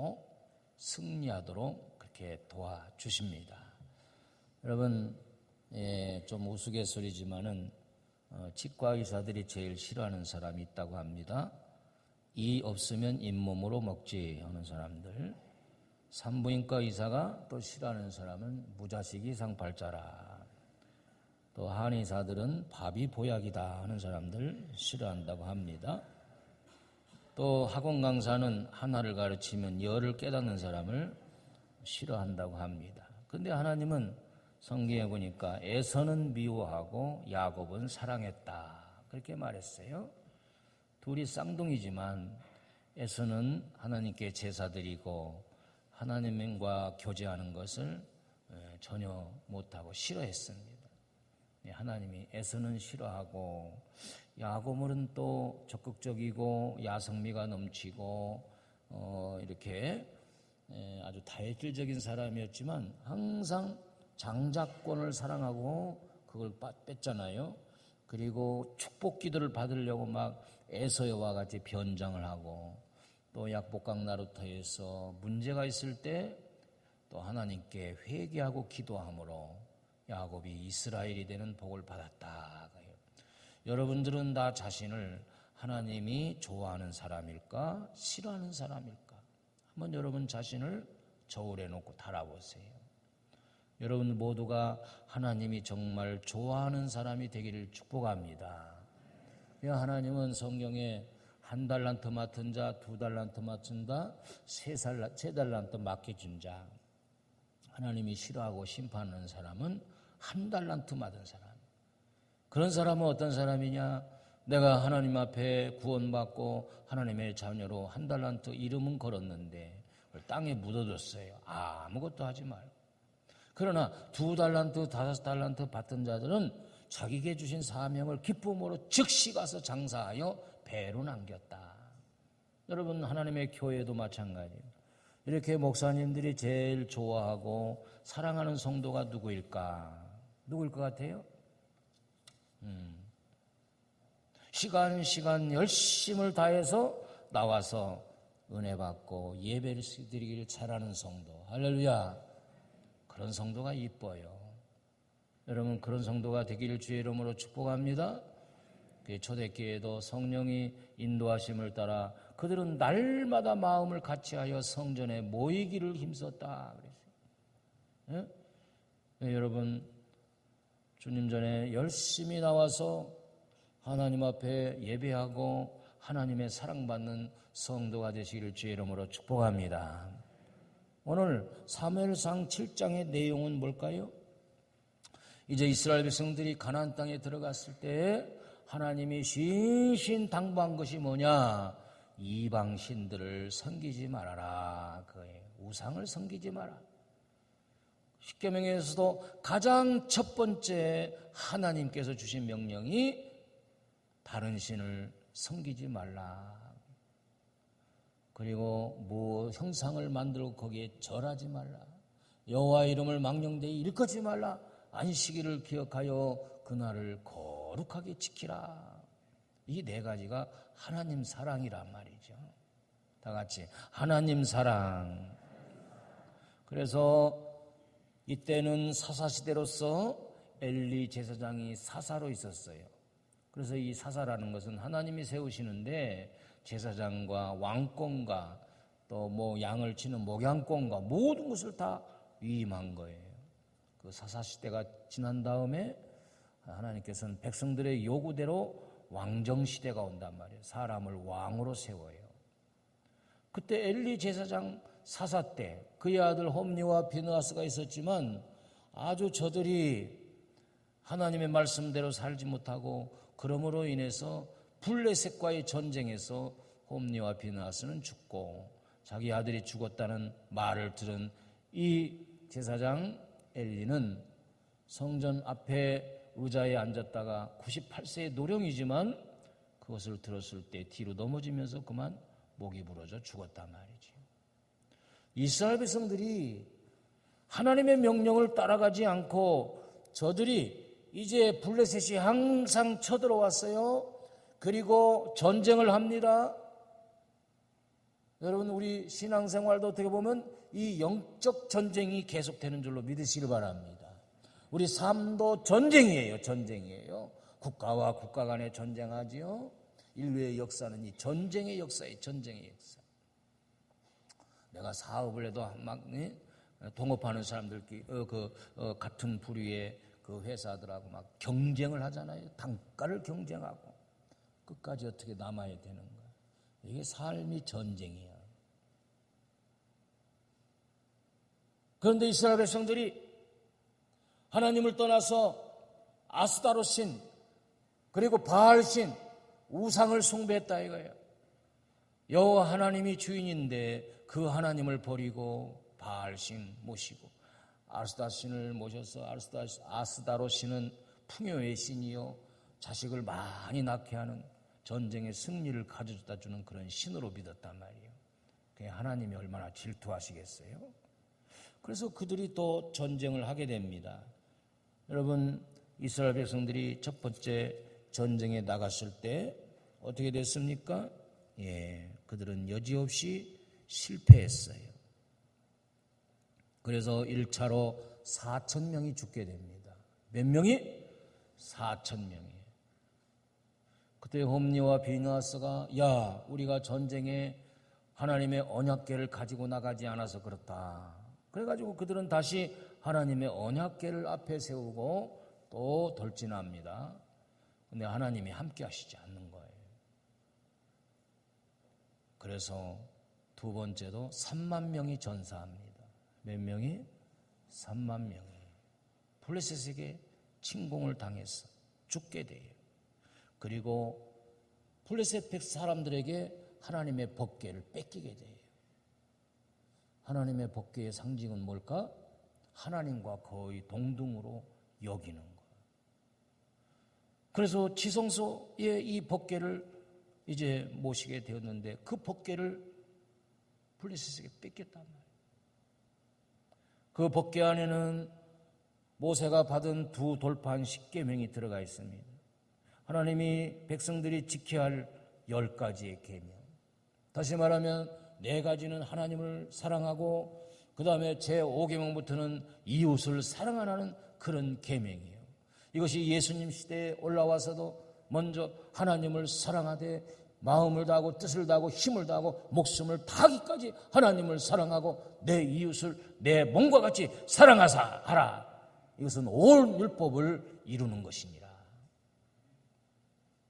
하시고 승리하도록 그렇게 도와주십니다. 여러분, 좀 우스갯소리지만은 치과 의사들이 제일 싫어하는 사람이 있다고 합니다. 이 없으면 잇몸으로 먹지 하는 사람들. 산부인과 의사가 또 싫어하는 사람은 무자식이 상팔자라. 또 한의사들은 밥이 보약이다 하는 사람들 싫어한다고 합니다. 또 학원 강사는 하나를 가르치면 열을 깨닫는 사람을 싫어한다고 합니다. 그런데 하나님은 성경에 보니까 에서는 미워하고 야곱은 사랑했다 그렇게 말했어요. 둘이 쌍둥이지만 에서는 하나님께 제사드리고 하나님과 교제하는 것을 전혀 못하고 싫어했습니다. 하나님이 에서는 싫어하고 야곱은 또 적극적이고 야성미가 넘치고 이렇게 아주 다혈질적인 사람이었지만 항상 장자권을 사랑하고 그걸 뺐잖아요. 그리고 축복 기도를 받으려고 막 에서와 같이 변장을 하고 또 약복강 나루터에서 문제가 있을 때 또 하나님께 회개하고 기도함으로 야곱이 이스라엘이 되는 복을 받았다. 여러분들은 나 자신을 하나님이 좋아하는 사람일까? 싫어하는 사람일까? 한번 여러분 자신을 저울에 놓고 달아보세요. 여러분 모두가 하나님이 정말 좋아하는 사람이 되기를 축복합니다. 하나님은 성경에 1달란트 맡은 자, 2달란트 맡은 자, 3달란트 맡겨준 자, 하나님이 싫어하고 심판하는 사람은 1달란트 맡은 사람. 그런 사람은 어떤 사람이냐? 내가 하나님 앞에 구원받고 하나님의 자녀로 1달란트 이름은 걸었는데 땅에 묻어뒀어요. 아무것도 하지 말고. 그러나 2달란트, 5달란트 받은 자들은 자기에게 주신 사명을 기쁨으로 즉시 가서 장사하여 배로 남겼다. 여러분, 하나님의 교회도 마찬가지예요. 이렇게 목사님들이 제일 좋아하고 사랑하는 성도가 누구일까? 누구일 것 같아요? 시간 열심을 다해서 나와서 은혜 받고 예배를 드리기를 잘하는 성도. 할렐루야. 그런 성도가 이뻐요. 여러분, 그런 성도가 되기를 주의 이름으로 축복합니다. 초대교회도 성령이 인도하심을 따라 그들은 날마다 마음을 같이하여 성전에 모이기를 힘썼다 그랬어요. 네? 여러분, 주님 전에 열심히 나와서 하나님 앞에 예배하고 하나님의 사랑받는 성도가 되시기를 주의 이름으로 축복합니다. 오늘 사무엘상 7장의 내용은 뭘까요? 이제 이스라엘 백성들이 가나안 땅에 들어갔을 때 하나님이 신신당부한 것이 뭐냐? 이방 신들을 섬기지 말아라. 그거예요. 우상을 섬기지 마라. 십계명에서도 가장 첫 번째 하나님께서 주신 명령이 다른 신을 섬기지 말라. 그리고 뭐 형상을 만들고 거기에 절하지 말라. 여호와 이름을 망령되이 일컫지 말라. 안식일을 기억하여 그날을 거룩하게 지키라. 이 네 가지가 하나님 사랑이란 말이죠. 다 같이 하나님 사랑. 그래서 이때는 사사시대로서 엘리 제사장이 사사로 있었어요. 그래서 이 사사라는 것은 하나님이 세우시는데 제사장과 왕권과 또 뭐 양을 치는 목양권과 모든 것을 다 위임한 거예요. 그 사사시대가 지난 다음에 하나님께서는 백성들의 요구대로 왕정시대가 온단 말이에요. 사람을 왕으로 세워요. 그때 엘리 제사장 사사 때 그의 아들 홈니와 비느하스가 있었지만 아주 저들이 하나님의 말씀대로 살지 못하고 그러므로 인해서 블레셋과의 전쟁에서 홈니와 비느하스는 죽고 자기 아들이 죽었다는 말을 들은 이 제사장 엘리는 성전 앞에 의자에 앉았다가 98세의 노령이지만 그것을 들었을 때 뒤로 넘어지면서 그만 목이 부러져 죽었단 말이죠. 이스라엘 백성들이 하나님의 명령을 따라가지 않고 저들이 이제 블레셋이 항상 쳐들어왔어요. 그리고 전쟁을 합니다. 여러분, 우리 신앙생활도 어떻게 보면 이 영적 전쟁이 계속되는 줄로 믿으시길 바랍니다. 우리 삶도 전쟁이에요. 전쟁이에요. 국가와 국가 간에 전쟁하지요. 인류의 역사는 이 전쟁의 역사예요. 전쟁의 역사. 내가 사업을 해도 막 동업하는 사람들끼리 같은 부류의 그 회사들하고 막 경쟁을 하잖아요. 단가를 경쟁하고 끝까지 어떻게 남아야 되는 거야. 이게 삶이 전쟁이야. 그런데 이스라엘 백성들이 하나님을 떠나서 아스타롯 신 그리고 바알 신 우상을 숭배했다 이거예요. 여호와 하나님이 주인인데 그 하나님을 버리고 바알 신 모시고 아스타롯 신을 모셔서 아스타롯 신은 풍요의 신이요 자식을 많이 낳게 하는 전쟁의 승리를 가져다 주는 그런 신으로 믿었단 말이에요. 그게 하나님이 얼마나 질투하시겠어요? 그래서 그들이 또 전쟁을 하게 됩니다. 여러분, 이스라엘 백성들이 첫 번째 전쟁에 나갔을 때 어떻게 됐습니까? 그들은 여지없이 실패했어요. 그래서 1차로 4,000명이 죽게 됩니다. 몇 명이? 4,000명이. 그때 홈리와 비느하스가 우리가 전쟁에 하나님의 언약궤를 가지고 나가지 않아서 그렇다. 그래가지고 그들은 다시 하나님의 언약궤를 앞에 세우고 또 돌진합니다. 근데 하나님이 함께 하시지 않는 거예요. 그래서 두 번째도 3만 명이 전사합니다. 몇 명이? 3만 명이 블레셋에게 침공을 당해서 죽게 돼요. 그리고 블레셋 사람들에게 하나님의 법궤를 뺏기게 돼요. 하나님의 법궤의 상징은 뭘까? 하나님과 거의 동등으로 여기는 것. 그래서 지성소에 이 법궤를 이제 모시게 되었는데 그 법궤를 블레셋에게 뺏겼단 말이에요. 그 법궤 안에는 모세가 받은 두 돌판 10계명이 들어가 있습니다. 하나님이 백성들이 지켜야 할 10가지의 계명. 다시 말하면 4가지는 하나님을 사랑하고 그 다음에 제5계명부터는 이웃을 사랑하는 그런 계명이에요. 이것이 예수님 시대에 올라와서도 먼저 하나님을 사랑하되 마음을 다하고 뜻을 다하고 힘을 다하고 목숨을 다하기까지 하나님을 사랑하고 내 이웃을 내 몸과 같이 사랑하사 하라. 이것은 온 율법을 이루는 것이니라.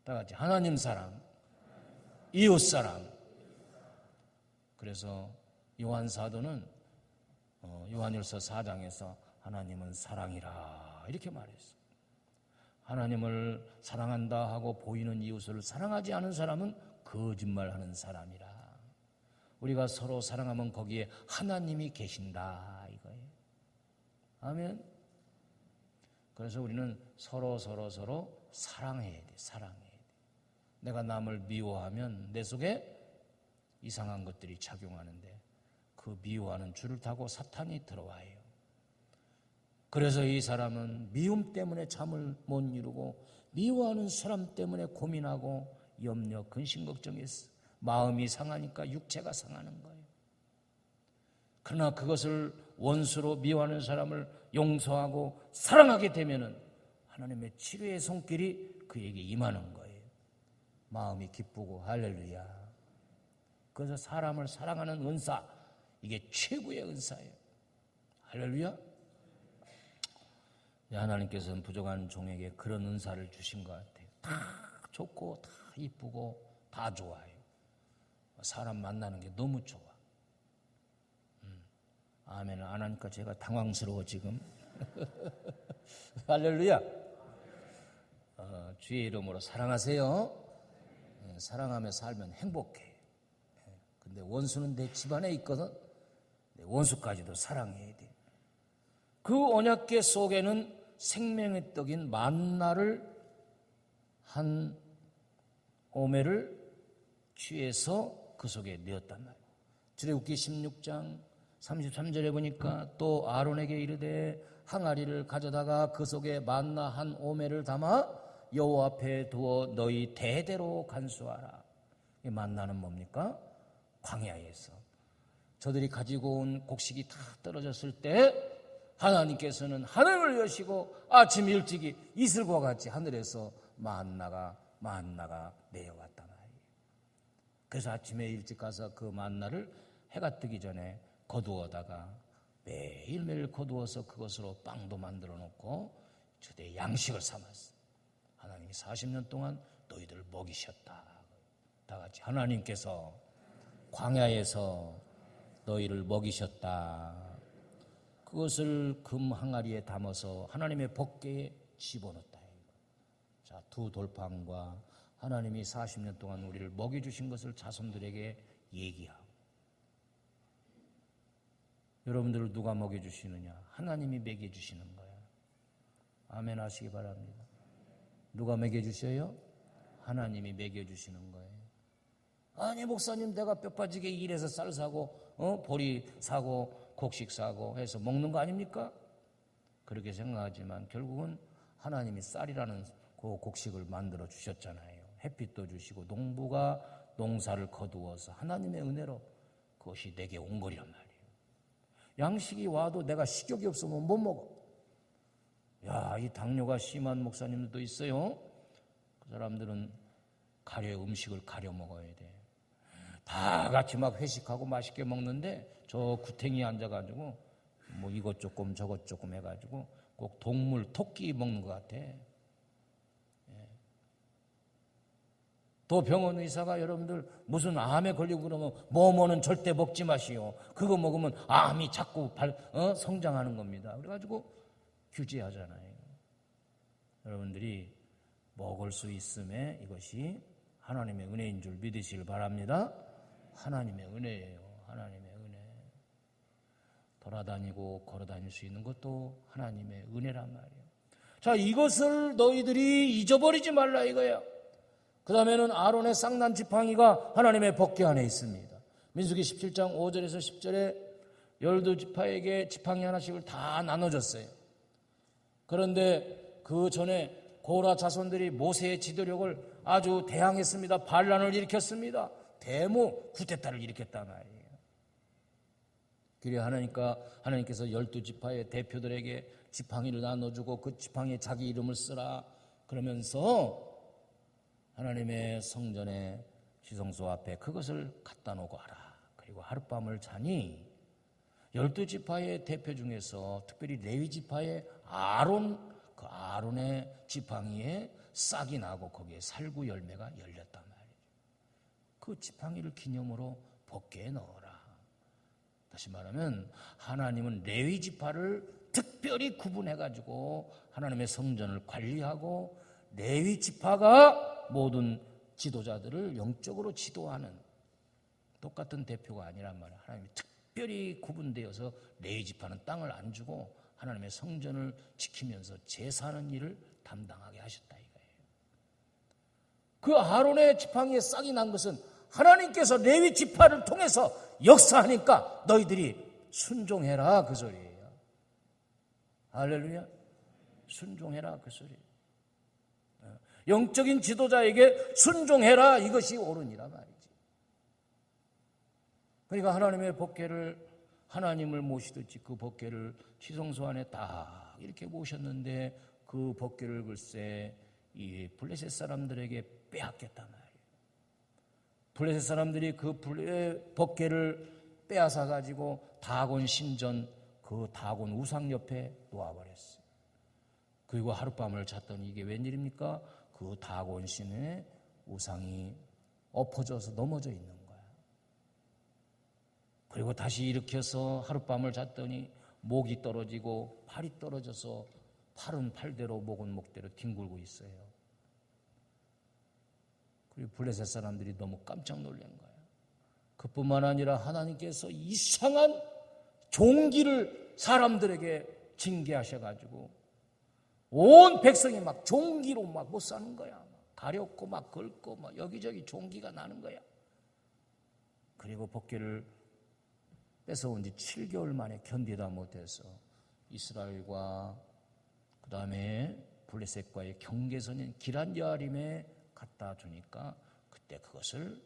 다 같이 하나님 사랑, 이웃 사랑. 그래서 요한 사도는 요한일서 4장에서 하나님은 사랑이라 이렇게 말했어요. 하나님을 사랑한다 하고 보이는 이웃을 사랑하지 않은 사람은 거짓말하는 사람이라. 우리가 서로 사랑하면 거기에 하나님이 계신다 이거예요. 아멘. 그래서 우리는 서로 사랑해야 돼. 사랑해야 돼. 내가 남을 미워하면 내 속에 이상한 것들이 작용하는데 그 미워하는 줄을 타고 사탄이 들어와요. 그래서 이 사람은 미움 때문에 잠을 못 이루고 미워하는 사람 때문에 고민하고 염려, 근심, 걱정했어. 마음이 상하니까 육체가 상하는 거예요. 그러나 그것을 원수로 미워하는 사람을 용서하고 사랑하게 되면은 하나님의 치료의 손길이 그에게 임하는 거예요. 마음이 기쁘고 할렐루야. 그래서 사람을 사랑하는 은사, 이게 최고의 은사예요. 할렐루야. 하나님께서는 부족한 종에게 그런 은사를 주신 것 같아요. 다 좋고 다 이쁘고 다 좋아요. 사람 만나는 게 너무 좋아. 아멘을 안 하니까 제가 당황스러워 지금. 할렐루야. 주의 이름으로 사랑하세요. 사랑하며 살면 행복해. 근데 원수는 내 집안에 있거든. 내 원수까지도 사랑해야 돼. 그 언약궤 속에는 생명의 떡인 만나를 한 오매를 취해서 그 속에 넣었단 말이에요. 출애굽기 16장 33절에 보니까 또 아론에게 이르되 항아리를 가져다가 그 속에 만나 한 오매를 담아 여호와 앞에 두어 너희 대대로 간수하라. 이 만나는 뭡니까? 광야에서 저들이 가지고 온 곡식이 다 떨어졌을 때 하나님께서는 하늘을 여시고 아침 일찍이 이슬과 같이 하늘에서 만나가 내려왔단 말이에요. 그래서 아침에 일찍 가서 그 만나를 해가 뜨기 전에 거두어다가 매일매일 거두어서 그것으로 빵도 만들어 놓고 저들의 양식을 삼았어요. 하나님이 40년 동안 너희들을 먹이셨다. 다 같이 하나님께서 광야에서 너희를 먹이셨다. 그것을 금 항아리에 담아서 하나님의 법궤에 집어넣었다. 자, 두 돌판과 하나님이 40년 동안 우리를 먹여주신 것을 자손들에게 얘기하고, 여러분들을 누가 먹여주시느냐? 하나님이 먹여주시는 거야. 아멘 하시기 바랍니다. 누가 먹여주셔요? 하나님이 먹여주시는 거예요. 아니 목사님, 내가 뼈 빠지게 일해서 쌀 사고 보리 사고 곡식 사고 해서 먹는 거 아닙니까? 그렇게 생각하지만 결국은 하나님이 쌀이라는 그 곡식을 만들어 주셨잖아요. 햇빛도 주시고 농부가 농사를 거두어서 하나님의 은혜로 그것이 내게 온 거란 말이에요. 양식이 와도 내가 식욕이 없으면 못 먹어. 야, 이 당뇨가 심한 목사님들도 있어요. 그 사람들은 음식을 가려 먹어야 돼. 다 같이 막 회식하고 맛있게 먹는데 저 구탱이에 앉아가지고 뭐 이것 조금 저것 조금 해가지고 꼭 동물 토끼 먹는 것 같아. 또 병원 의사가 여러분들 무슨 암에 걸리고 그러면 뭐는 절대 먹지 마시오. 그거 먹으면 암이 자꾸 성장하는 겁니다. 그래가지고 규제하잖아요. 여러분들이 먹을 수 있음에 이것이 하나님의 은혜인 줄 믿으시길 바랍니다. 하나님의 은혜예요. 하나님의 은혜. 돌아다니고 걸어다닐 수 있는 것도 하나님의 은혜란 말이에요. 자, 이것을 너희들이 잊어버리지 말라 이거예요. 그 다음에는 아론의 쌍난 지팡이가 하나님의 법궤 안에 있습니다. 민수기 17장 5절에서 10절에 12지파에게 지팡이 하나씩을 다 나눠줬어요. 그런데 그 전에 고라 자손들이 모세의 지도력을 아주 대항했습니다. 반란을 일으켰습니다. 대모 쿠데타를 일으켰단 말이에요. 그래 하나님께서 12지파의 대표들에게 지팡이를 나눠주고 그 지팡이에 자기 이름을 쓰라 그러면서 하나님의 성전의 지성소 앞에 그것을 갖다 놓고 하라. 그리고 하룻밤을 자니 12지파의 대표 중에서 특별히 레위지파의 아론의 지팡이에 싹이 나고 거기에 살구 열매가 열렸단 말이에요. 그 지팡이를 기념으로 법궤에 넣어라. 다시 말하면 하나님은 레위지파를 특별히 구분해가지고 하나님의 성전을 관리하고 레위지파가 모든 지도자들을 영적으로 지도하는 똑같은 대표가 아니란 말이에요. 하나님이 특별히 구분되어서 레위지파는 땅을 안 주고 하나님의 성전을 지키면서 제사하는 일을 담당하게 하셨다 이거예요. 그 아론의 지팡이에 싹이 난 것은 하나님께서 레위 지파를 통해서 역사하니까 너희들이 순종해라 그 소리예요. 할렐루야. 순종해라 그 소리예요. 영적인 지도자에게 순종해라 이것이 옳으니라 말이지. 그러니까 하나님의 법궤를 하나님을 모시듯이 그 법궤를 지성소 안에 딱 이렇게 모셨는데 그 법궤를 글쎄 이 블레셋 사람들에게 빼앗겼단 말이에요. 블레셋 사람들이 그 법궤를 빼앗아 가지고 다곤 신전 그 다곤 우상 옆에 놓아버렸어요. 그리고 하룻밤을 잤더니 이게 웬일입니까? 그 다곤 신의 우상이 엎어져서 넘어져 있는 거야. 그리고 다시 일으켜서 하룻밤을 잤더니 목이 떨어지고 팔이 떨어져서 팔은 팔대로 목은 목대로 뒹굴고 있어요. 그리고 블레셋 사람들이 너무 깜짝 놀란 거야. 그뿐만 아니라 하나님께서 이상한 종기를 사람들에게 징계하셔가지고 온 백성이 막 종기로 막 못 사는 거야. 가렵고 막 긁고 막 여기저기 종기가 나는 거야. 그리고 법궤를 뺏어온 지 7개월 만에 견디다 못해서 이스라엘과 그 다음에 블레셋과의 경계선인 기럇 여아림에 갖다 주니까 그때 그것을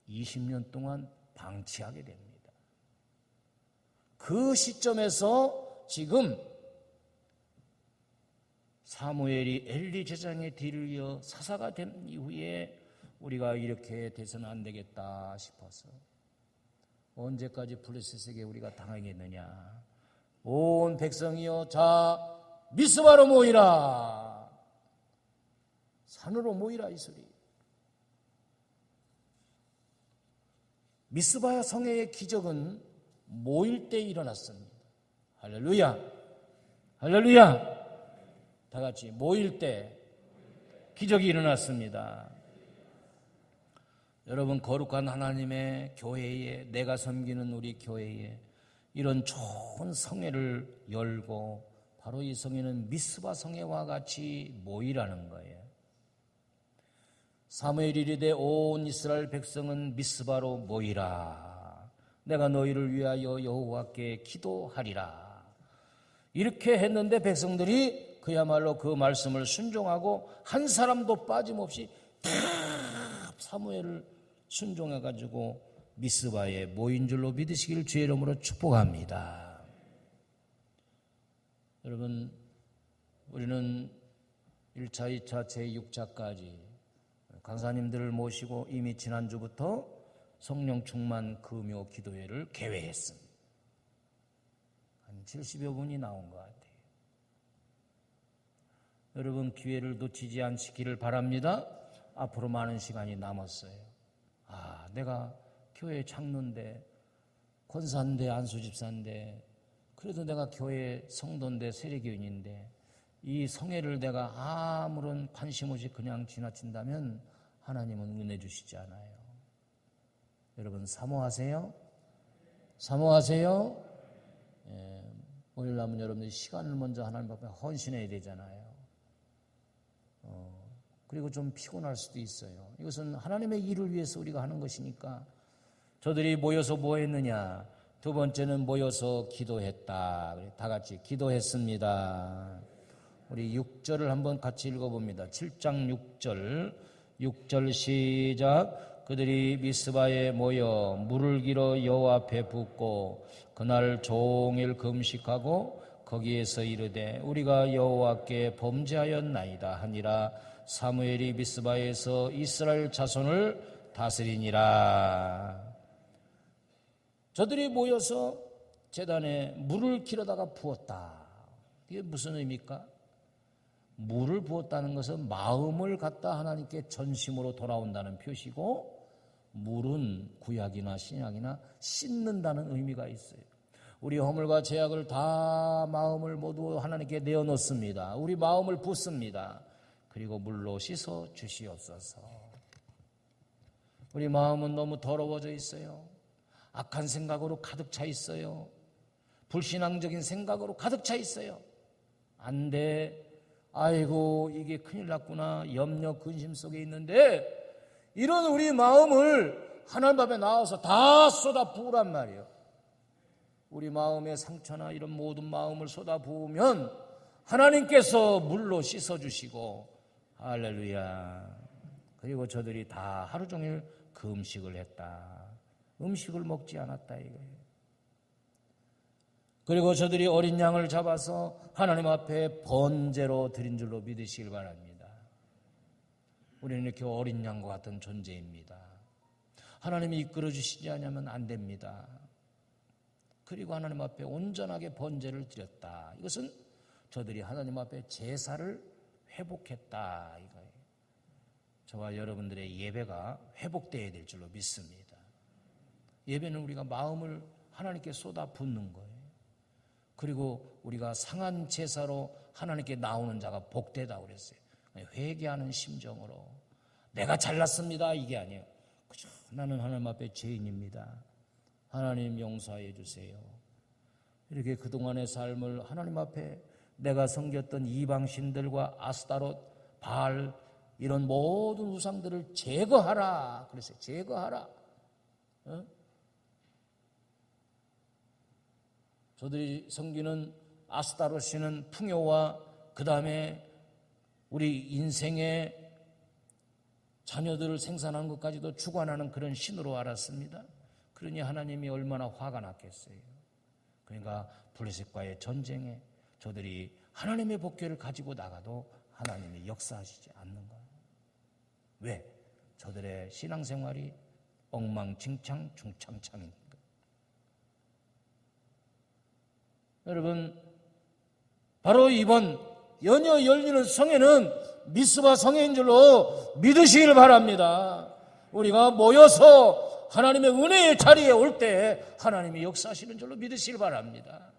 20년 동안 방치하게 됩니다. 그 시점에서 지금 사무엘이 엘리 제사장의 뒤를 이어 사사가 된 이후에 우리가 이렇게 돼서는 안 되겠다 싶어서 언제까지 블레셋에게 우리가 당하겠느냐. 온 백성이여 자 미스바로 모이라. 산으로 모이라 이 소리. 미스바 성회의 기적은 모일 때 일어났습니다. 할렐루야. 할렐루야. 다 같이 모일 때 기적이 일어났습니다. 여러분 거룩한 하나님의 교회에 내가 섬기는 우리 교회에 이런 좋은 성회를 열고 바로 이 성회는 미스바 성회와 같이 모이라는 거예요. 사무엘이 이르되 온 이스라엘 백성은 미스바로 모이라. 내가 너희를 위하여 여호와께 기도하리라. 이렇게 했는데 백성들이 그야말로 그 말씀을 순종하고 한 사람도 빠짐없이 다 사무엘을 순종해가지고 미스바에 모인 줄로 믿으시길 주의 이름으로 축복합니다. 여러분 우리는 1차, 2차, 제6차까지 강사님들을 모시고 이미 지난주부터 성령 충만 금요 기도회를 개회했습니다. 한 70여 분이 나온 것 같아요. 여러분 기회를 놓치지 않기를 바랍니다. 앞으로 많은 시간이 남았어요. 내가 교회 창로인데 권사인데 안수집사인데 그래도 내가 교회 성도인데 세례교인인데 이 성회를 내가 아무런 관심 없이 그냥 지나친다면 하나님은 은혜 주시지 않아요. 여러분 사모하세요? 사모하세요? 모이려면 여러분들이 시간을 먼저 하나님 앞에 헌신해야 되잖아요. 그리고 좀 피곤할 수도 있어요. 이것은 하나님의 일을 위해서 우리가 하는 것이니까. 저들이 모여서 뭐 했느냐? 두 번째는 모여서 기도했다. 다 같이 기도했습니다. 우리 6절을 한번 같이 읽어봅니다. 7장 6절. 6절 시작. 그들이 미스바에 모여 물을 길어 여호와 앞에 붓고 그날 종일 금식하고 거기에서 이르되 우리가 여호와께 범죄하였나이다 하니라. 사무엘이 미스바에서 이스라엘 자손을 다스리니라. 저들이 모여서 제단에 물을 길어다가 부었다. 이게 무슨 의미입니까? 물을 부었다는 것은 마음을 갖다 하나님께 전심으로 돌아온다는 표시고, 물은 구약이나 신약이나 씻는다는 의미가 있어요. 우리 허물과 죄악을 다 마음을 모두 하나님께 내어놓습니다. 우리 마음을 붓습니다. 그리고 물로 씻어 주시옵소서. 우리 마음은 너무 더러워져 있어요. 악한 생각으로 가득 차 있어요. 불신앙적인 생각으로 가득 차 있어요. 안 돼. 아이고 이게 큰일 났구나. 염려 근심 속에 있는데 이런 우리 마음을 하나님 앞에 나와서 다 쏟아 부으란 말이에요. 우리 마음의 상처나 이런 모든 마음을 쏟아 부으면 하나님께서 물로 씻어주시고, 할렐루야. 그리고 저들이 다 하루 종일 금식을 했다. 음식을 먹지 않았다 이거예요. 그리고 저들이 어린 양을 잡아서 하나님 앞에 번제로 드린 줄로 믿으시길 바랍니다. 우리는 이렇게 어린 양과 같은 존재입니다. 하나님이 이끌어 주시지 않으면 안 됩니다. 그리고 하나님 앞에 온전하게 번제를 드렸다. 이것은 저들이 하나님 앞에 제사를 회복했다 이거예요. 저와 여러분들의 예배가 회복되어야 될 줄로 믿습니다. 예배는 우리가 마음을 하나님께 쏟아붓는 거예요. 그리고 우리가 상한 제사로 하나님께 나오는 자가 복되다고 그랬어요. 회개하는 심정으로 내가 잘났습니다 이게 아니에요. 그죠? 나는 하나님 앞에 죄인입니다. 하나님 용서해 주세요. 이렇게 그동안의 삶을 하나님 앞에 내가 섬겼던 이방신들과 아스타롯, 바알 이런 모든 우상들을 제거하라 그랬어요. 제거하라. 저들이 섬기는 아스타롯이는 풍요와 그 다음에 우리 인생의 자녀들을 생산하는 것까지도 주관하는 그런 신으로 알았습니다. 그러니 하나님이 얼마나 화가 났겠어요. 그러니까 블레셋과의 전쟁에 저들이 하나님의 복궤를 가지고 나가도 하나님이 역사하시지 않는 거예요. 왜? 저들의 신앙생활이 엉망진창 중창창이니까. 여러분, 바로 이번 연이어 열리는 성회는 미스바 성회인 줄로 믿으시길 바랍니다. 우리가 모여서 하나님의 은혜의 자리에 올 때 하나님이 역사하시는 줄로 믿으시길 바랍니다.